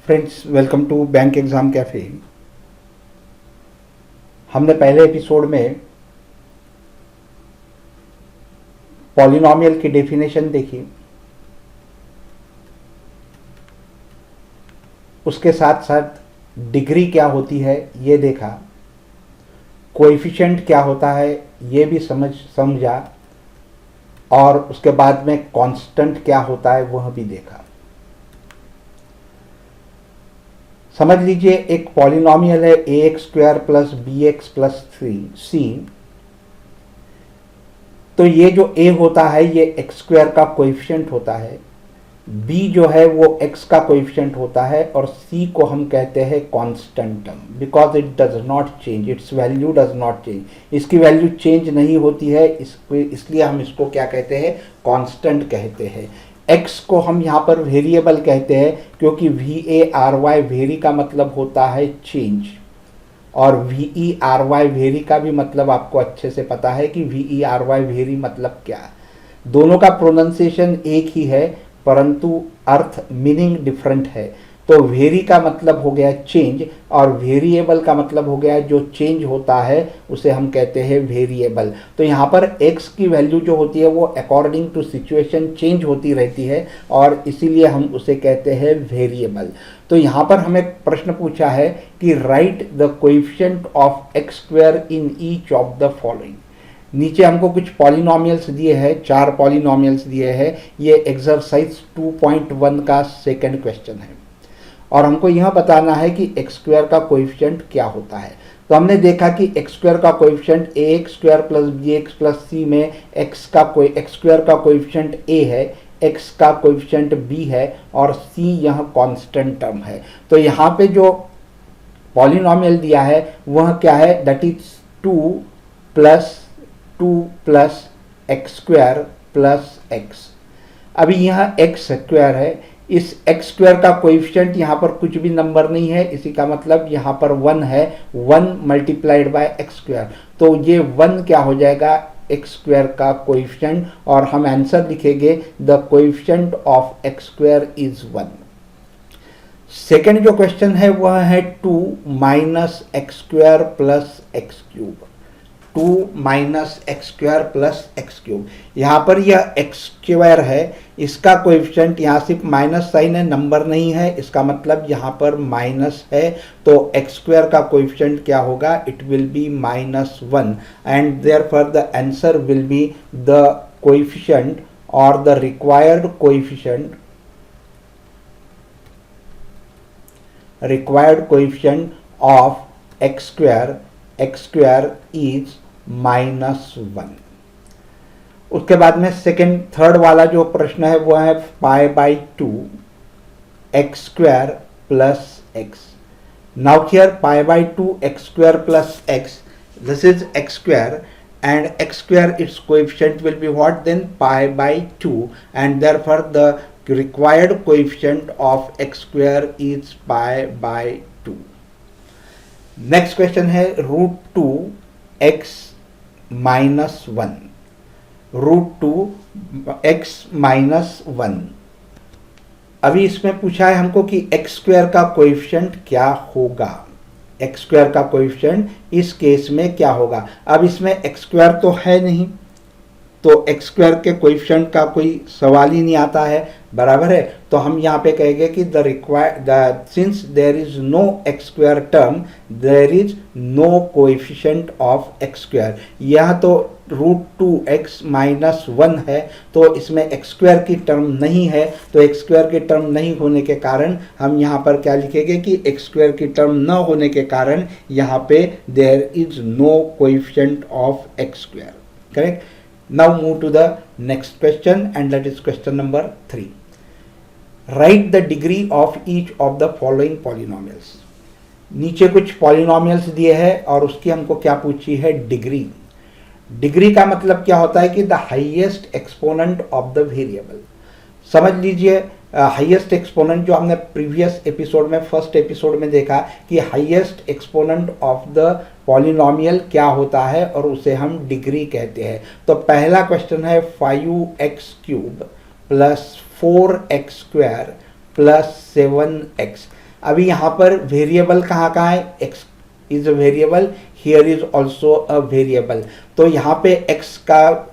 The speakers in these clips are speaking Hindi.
Friends, welcome to bank exam cafe. हमने पहले एपिसोड में पॉलिनॉमियल की डेफिनेशन देखी, उसके साथ साथ डिग्री क्या होती है ये देखा, कोएफिशिएंट क्या होता है ये भी समझा और उसके बाद में कांस्टेंट क्या होता है वह भी देखा। समझ लीजिए एक पॉलिनॉमियल है ax² plus bx plus 3c। तो ये जो a होता है ये x² का कोएफिशिएंट होता है, b जो है वो x का कोएफिशिएंट होता है और c को हम कहते हैं constant term because it does not change, it's value does not change, इसकी वैल्यू चेंज नहीं होती है, इसलिए हम इसको क्या कहते हैं, कांस्टेंट कहते हैं। x को हम यहाँ पर वेरिएबल कहते हैं क्योंकि VARY वेरी का मतलब होता है चेंज और VERY वेरी का भी मतलब आपको अच्छे से पता है कि VERY वेरी मतलब क्या है। दोनों का प्रोनाउंसिएशन एक ही है परंतु अर्थ मीनिंग डिफरेंट है। तो वेरी का मतलब हो गया चेंज और वेरिएबल का मतलब हो गया जो चेंज होता है उसे हम कहते हैं वेरिएबल। तो यहाँ पर x की वैल्यू जो होती है वो अकॉर्डिंग टू सिचुएशन चेंज होती रहती है और इसीलिए हम उसे कहते हैं वेरिएबल। तो यहाँ पर हमें प्रश्न पूछा है कि right the coefficient of x² in each of the following. नीचे हमको कुछ पॉलिनॉमियल्स दिए हैं, 4 पॉलिनॉमियल्स दिए हैं। ये एक्सरसाइज 2.1 का सेकंड क्वेश्चन है और हमको यह बताना है कि x² का कोएफिशिएंट क्या होता है। तो हमने देखा कि x² का coefficient ax² plus bx plus c में x² का कोएफिशिएंट a है, x का कोएफिशिएंट b है और c यह कांस्टेंट टर्म है। तो यहाँ पे जो पॉलिनॉमियल दिया है वह क्या है, that is 2 plus x² plus x। अभी यह x² है, इस x² का कोएफिशिएंट यहाँ पर कुछ भी नंबर नहीं है, इसी का मतलब यहाँ पर 1 है, 1 मल्टीप्लाइड बाय x²। तो ये 1 क्या हो जाएगा, x² का कोएफिशिएंट और हम आंसर लिखेंगे the coefficient of x² is 1। Second जो क्वेश्चन है वह है 2 minus x² plus x³। 2 minus x² plus x³। यहाँ पर यह x² है, इसका कोएफिशिएंट यहाँ सिर्फ माइनस साइन है, नंबर नहीं है, इसका मतलब यहाँ पर माइनस है। तो x² का कोएफिशिएंट क्या होगा, it will be -1 and therefore the answer will be the coefficient और the required coefficient of x² is -1। उसके बाद में थर्ड वाला जो प्रश्न है वो है π/2 x² plus x। Now here π/2 x² plus x, this is x² and x² its coefficient will be what, then π/2 and therefore the required coefficient of x² is π/2। Next question है √2x -1। √2x -1। अभी इसमें पूछा है हमको कि x² का कोएफिशिएंट क्या होगा, x² का कोएफिशिएंट इस केस में क्या होगा। अब इसमें x² तो है नहीं, तो x² के कोएफिशिएंट का कोई सवाल ही नहीं आता है, बराबर है। तो हम यहाँ पे कहेंगे कि since there is no x² term there is no coefficient of x²। यह तो √2x -1 है तो इसमें x² की टर्म नहीं है, तो x² की टर्म नहीं होने के कारण हम यहाँ पर क्या लिखेंगे कि x² की टर्म न होने के कारण यहाँ पे there is no coefficient of x²। Correct. Now move to the next question and that is question number 3. Write the degree of each of the following polynomials. नीचे कुछ पॉलिनॉमियल्स दिए हैं और उसकी हमको क्या पूछी है, डिग्री। डिग्री का मतलब क्या होता है कि the highest exponent of the variable. समझ लीजिए हाईएस्ट एक्सपोनेंट जो हमने प्रीवियस एपिसोड में, फर्स्ट एपिसोड में देखा कि highest exponent of the polynomial क्या होता है और उसे हम डिग्री कहते हैं। तो पहला क्वेश्चन है 5x³ plus 4x² plus 7x। अभी यहाँ पर वेरिएबल कहाँ कहाँ है, x is a variable, here is also a variable. तो यहाँ पे x का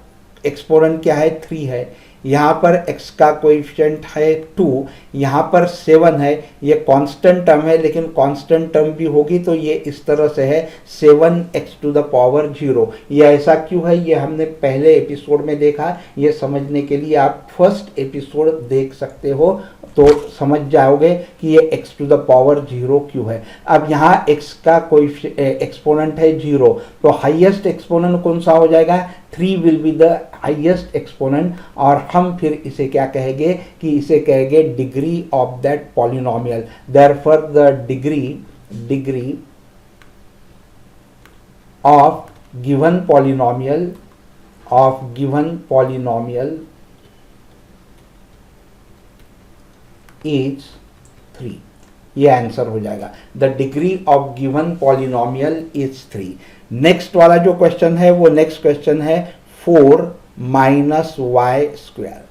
एक्सपोनेंट क्या है, 3 है, यहाँ पर x का कोएफिशिएंट है 2, यहाँ पर 7 है। ये कांस्टेंट टर्म है, लेकिन कांस्टेंट टर्म भी होगी तो ये इस तरह से है 7x⁻0। ये ऐसा क्यों है, ये हमने पहले एपिसोड में देखा। ये समझने के लिए आप फर्स्ट एपिसोड देख सकते हो तो समझ जाओगे कि ये x⁻0 क्यों है। अब यहाँ x का कोई एक्सपोनेंट है 0, तो हाईएस्ट एक्सपोनेंट कौन सा हो जाएगा, 3 will be the highest exponent. और हम फिर इसे क्या कहेंगे कि इसे कहेंगे degree of that polynomial. Therefore the degree of given polynomial is 3। ये आंसर हो जाएगा, the degree of given polynomial is 3। Next वाला जो क्वेश्चन है वो नेक्स्ट क्वेश्चन है 4 minus Y square.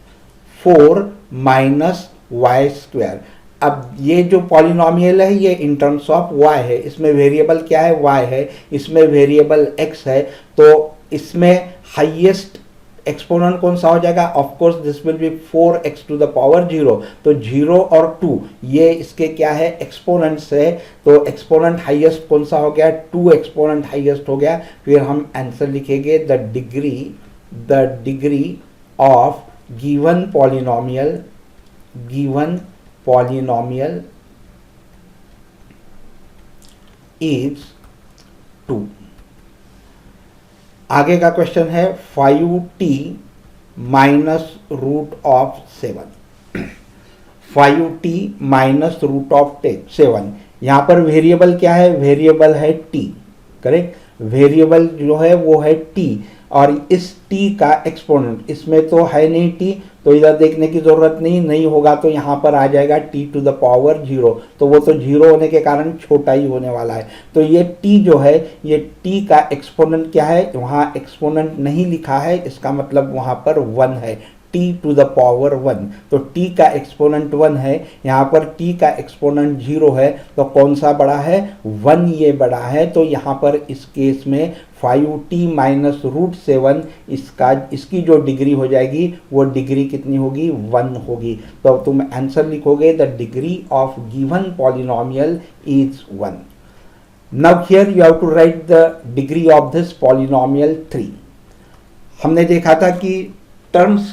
4 minus Y square. अब ये जो पॉलिनोमियल है ये इन टर्म्स ऑफ y है, इसमें वेरिएबल क्या है, y है, इसमें वेरिएबल x है, तो इसमें हाईएस्ट एक्सपोनेंट कौन सा हो जाएगा, of course this will be 4x⁻0। तो 0 और 2 ये इसके क्या है, एक्सपोनेंट्स है, तो एक्सपोनेंट हाईएस्ट कौन सा हो गया, 2 एक्सपोनेंट हाईएस्ट हो गया। फिर हम आंसर लिखेंगे the degree of given polynomial is 2। आगे का क्वेश्चन है 5t minus root of 7। 5t minus root of 7। यहाँ पर वेरिएबल क्या है, वेरिएबल है t, करेक्ट। वेरिएबल जो है वो है t, और इस t का एक्सपोनेंट इसमें तो है नहीं t, तो इधर देखने की जरूरत नहीं होगा, तो यहाँ पर आ जाएगा t⁻0। तो वो तो 0 होने के कारण छोटा ही होने वाला है। तो ये t जो है, ये t का एक्सपोनेंट क्या है, वहाँ एक्सपोनेंट नहीं लिखा है, इसका मतलब वहाँ पर 1 है, t⁻1। तो t का एक्सपोनेंट 1 है, यहाँ पर t का एक्सपोनेंट 0 है, तो कौन सा बड़ा है, 1 ये बड़ा है। तो यहाँ पर इस केस में 5t माइनस रूट 7 इसकी जो डिग्री हो जाएगी वो डिग्री कितनी होगी, 1 होगी। तो तुम आंसर लिखोगे the degree of given polynomial is 1। Now here you have to write the degree of this polynomial 3। हमने देखा था कि टर्म्स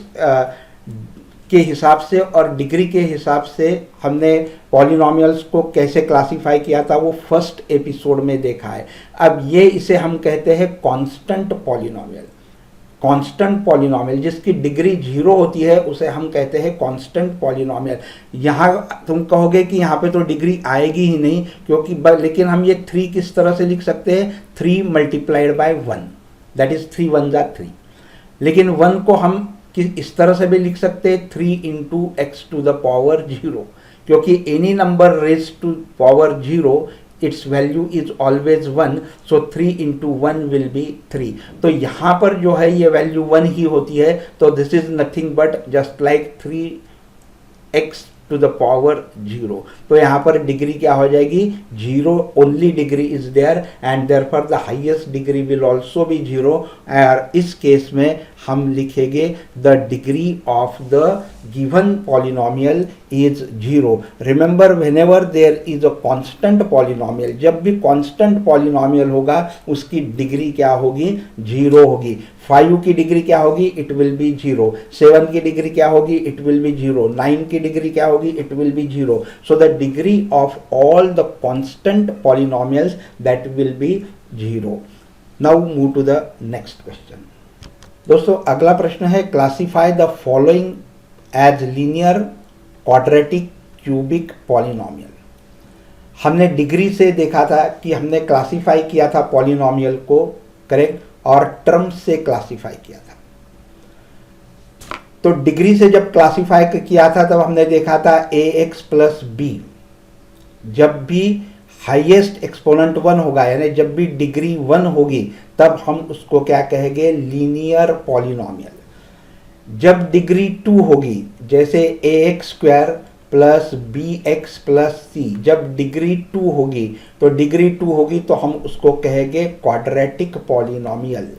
के हिसाब से और डिग्री के हिसाब से हमने पॉलिनोमियल्स को कैसे क्लासिफाई किया था, वो फर्स्ट एपिसोड में देखा है। अब ये इसे हम कहते हैं कांस्टेंट पॉलिनोमियल। कांस्टेंट पॉलिनोमियल जिसकी डिग्री 0 होती है उसे हम कहते हैं कांस्टेंट पॉलिनोमियल। यहाँ तुम कहोगे कि यहाँ पे तो डिग्री आएगी ही नहीं, क्योंकि लेकिन हम ये 3 किस तरह से लिख सकते हैं, 3 मल्टीप्लाइड बाय 1, दैट इज 3 1 जा 3। लेकिन 1 को हम इस तरह से भी लिख सकते हैं 3 × x⁻0, क्योंकि any number raise to power 0 its value is always 1, so 3 × 1 will be 3। तो यहाँ पर जो है ये वैल्यू 1 ही होती है, तो this is nothing but just like 3x⁻0। तो यहाँ पर डिग्री क्या हो जाएगी, 0 only degree is there, and therefore the highest degree will also be 0। और इस केस में हम लिखेंगे the degree of the given polynomial is 0। Remember whenever there is a constant polynomial, जब भी कांस्टेंट पॉलिनोमियल होगा उसकी डिग्री क्या होगी, 0 होगी। 5 की डिग्री क्या होगी, इट विल बी 0। 7 की डिग्री क्या होगी, इट विल बी 0। 9 की डिग्री क्या होगी, it will be 0। So the degree of all the constant polynomials that will be 0। Now move to the next question. दोस्तों अगला प्रश्न है classify the following as linear quadratic cubic polynomial. हमने डिग्री से देखा था कि हमने क्लासिफाई किया था पॉलिनोमियल को, करेक्ट, और टर्म्स से क्लासिफाई किया था। तो डिग्री से जब क्लासिफाई किया था तब हमने देखा था ax + b, जब भी हाईएस्ट एक्सपोनेंट 1 होगा, यानी जब भी डिग्री 1 होगी तब हम उसको क्या कहेंगे, लीनियर पॉलिनोमियल। जब डिग्री 2 होगी, जैसे ax² plus b x plus c, जब डिग्री 2 होगी तो डिग्री 2 होगी तो हम उसको कहेंगे क्वाड्रेटिक पॉलिनोमियल।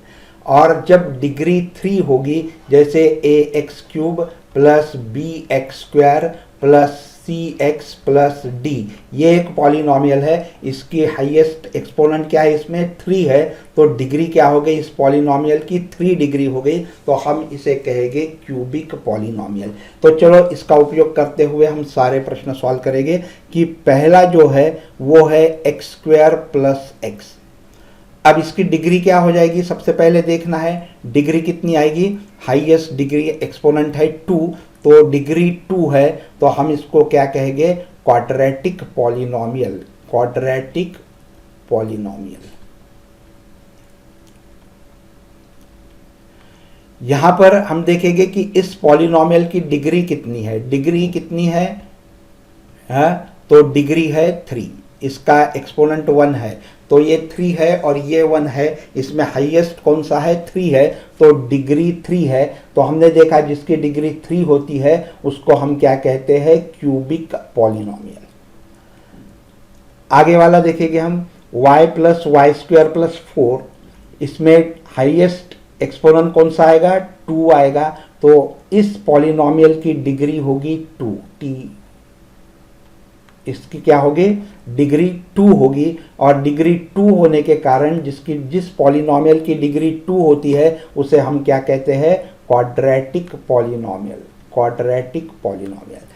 और जब डिग्री 3 होगी, जैसे a x cube plus b x square plus c x plus d, ये एक पॉलिनोमियल है, इसकी हाईएस्ट एक्सपोनेंट क्या है, इसमें 3 है, तो डिग्री क्या हो गई इस पॉलिनोमियल की, 3 डिग्री हो गई, तो हम इसे कहेंगे क्यूबिक पॉलिनोमियल। तो चलो इसका उपयोग करते हुए हम सारे प्रश्न सॉल्व करेंगे कि पहला जो है वो है एक्स स्क्वायर प्लस एक्स। अब इसकी डिग्री क्या हो जाएगी, सबसे पहले देखना है डिग्री कितनी आएगी, हाईएस्ट डिग्री एक्सपोनेंट है 2, तो डिग्री 2 है तो हम इसको क्या कहेंगे, क्वाड्रेटिक पॉलिनोमियल, क्वाड्रेटिक पॉलिनोमियल। यहां पर हम देखेंगे कि इस पॉलिनोमियल की डिग्री कितनी है, डिग्री कितनी है, तो डिग्री है 3, इसका एक्सपोनेंट 1 है, तो ये 3 है और ये 1 है, इसमें हाईएस्ट कौन सा है, 3 है, तो डिग्री 3 है, तो हमने देखा जिसकी डिग्री 3 होती है उसको हम क्या कहते हैं, क्यूबिक पॉलिनोमियल। आगे वाला देखेंगे हम y plus Y square plus 4, इसमें हाईएस्ट एक्सपोनेंट कौन सा आएगा, 2 आएगा, तो इस पॉलिनोमियल की डिग्री होगी 2, इसकी क्या होगी, डिग्री 2 होगी, और डिग्री 2 होने के कारण जिस पॉलिनोमियल की डिग्री 2 होती है उसे हम क्या कहते हैं, क्वाड्रेटिक पॉलिनोमियल, क्वाड्रेटिक पॉलिनोमियल।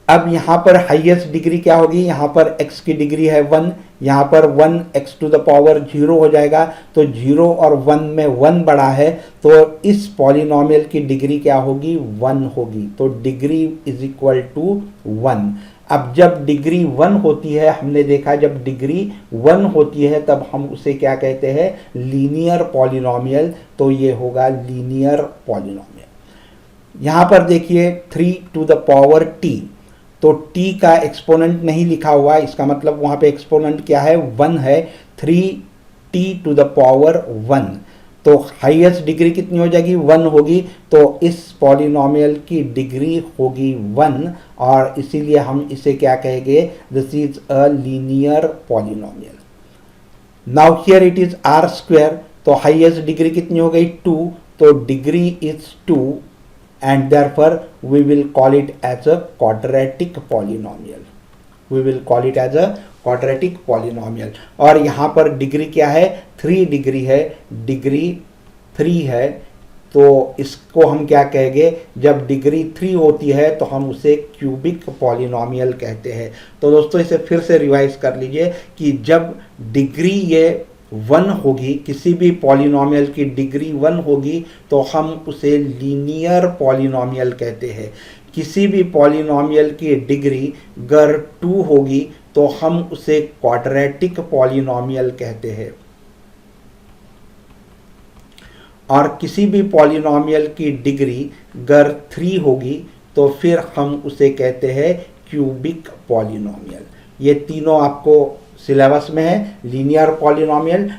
अब यहां पर हाईएस्ट डिग्री क्या होगी, यहां पर x की डिग्री है 1, यहां पर 1 x टू द पावर 0 हो जाएगा, तो 0 और 1 में 1 बड़ा है, तो इस पॉलिनोमियल की डिग्री क्या होगी, 1 होगी, तो डिग्री इज इक्वल टू 1। अब जब डिग्री 1 होती है, हमने देखा जब डिग्री 1 होती है तब हम उसे क्या कहते हैं, लीनियर पॉलिनोमियल, तो ये होगा लीनियर पॉलिनोमियल। यहां पर देखिए 3 टू द पावर t, तो t का एक्सपोनेंट नहीं लिखा हुआ, इसका मतलब वहां पे एक्सपोनेंट क्या है, 1 है, 3t टू द पावर 1, तो हाईएस्ट डिग्री कितनी हो जाएगी, 1 होगी, तो इस पॉलिनोमियल की डिग्री होगी 1, और इसीलिए हम इसे क्या कहेंगे, this is a linear polynomial. Now here it is r square, तो हाईएस्ट डिग्री कितनी हो गई, 2, तो degree is 2, and therefore we will call it as a quadratic polynomial, we will call it as a quadratic polynomial। और यहाँ पर डिग्री क्या है, 3 डिग्री है, डिग्री 3 है, तो इसको हम क्या कहेंगे, जब डिग्री 3 होती है तो हम उसे क्यूबिक पॉलिनोमियल कहते हैं। तो दोस्तों इसे फिर से रिवाइज कर लीजिए कि जब डिग्री ये 1 होगी, किसी भी पॉलिनोमियल की डिग्री 1 होगी तो हम उसे लीनियर पॉलिनोमियल कहते हैं। किसी भी पॉलिनोमियल की डिग्री अगर 2 होगी तो हम उसे क्वाड्रेटिक पॉलिनोमियल कहते हैं, और किसी भी पॉलिनोमियल की डिग्री अगर 3 होगी तो फिर हम उसे कहते हैं क्यूबिक पॉलिनोमियल। ये तीनों आपको सिलेबस में है, लीनियर पॉलिनोमियल,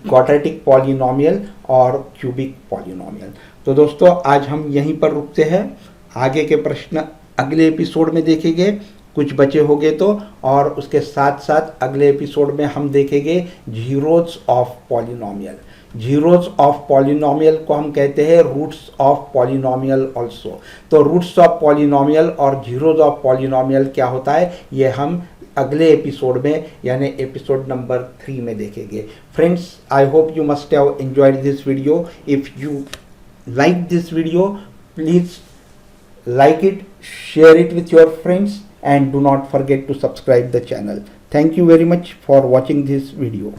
क्वाड्रेटिक पॉलिनोमियल और क्यूबिक पॉलिनोमियल। तो दोस्तों आज हम यहीं पर रुकते हैं, आगे के प्रश्न अगले एपिसोड में देखेंगे, कुछ बचे होंगे तो, और उसके साथ साथ अगले एपिसोड में हम देखेंगे zeros of polynomial. Zeros of polynomial को हम कहते हैं रूट्स ऑफ पॉलिनोमियल ऑल्सो। तो रूट्स ऑफ पॉलिनोमियल और जीरोज ऑफ पॉलिनोमियल क्या होता है, ये हम अगले एपिसोड में यानी एपिसोड नंबर 3 में देखेंगे। Friends, I hope you must have enjoyed this video. If you like this video, please like it, share it with your friends, and do not forget to subscribe the channel. Thank you very much for watching this video.